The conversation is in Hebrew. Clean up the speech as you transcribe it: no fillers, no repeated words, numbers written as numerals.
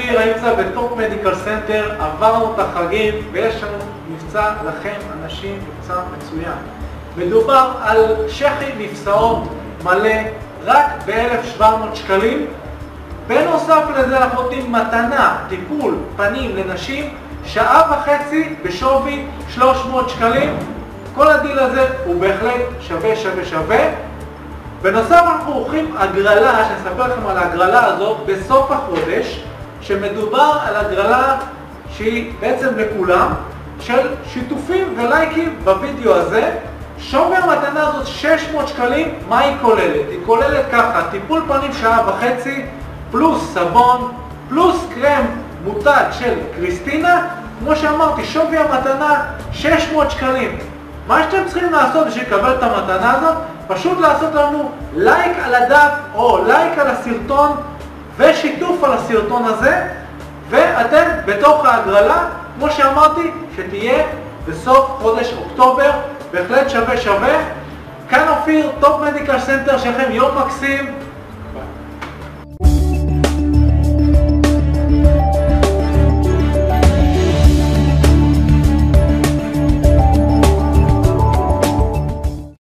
אופיר, האמצע בטופ מדיקל סנטר, עברנו את החגים ויש לנו מבצע לכם אנשים, מבצע מצוין. מדובר על שכי נפסעות מלא רק ב-1,700 שקלים. בנוסף לזה אנחנו נותנים מתנה, טיפול פנים לנשים, שעה וחצי בשווי 300 שקלים. כל הדיל הזה הוא בהחלט שווה. בנוסף אנחנו עורכים הגרלה, שנספר לכם על ההגרלה הזאת בסוף החודש, שמדובר על הגרלה שהיא בעצם לכולם, של שיתופים ולייקים בווידאו הזה. שווי המתנה הזאת 600 שקלים. מה היא כוללת? היא כוללת ככה, טיפול פנים שעה וחצי, פלוס סבון, פלוס קרם מותג של קריסטינה. כמו שאמרתי, שווי המתנה 600 שקלים. מה שאתם צריכים לעשות בשביל לקבל את המתנה הזאת, פשוט לעשות לנו לייק על הדף או לייק על הסרטון ושיתוף על הסרטון הזה, ואתם בתוך ההגרלה, כמו שאמרתי, שתהיה בסוף חודש אוקטובר. בהחלט שווה. כאן אופיר, טופ מדיקל סנטר שלכם, יום מקסים.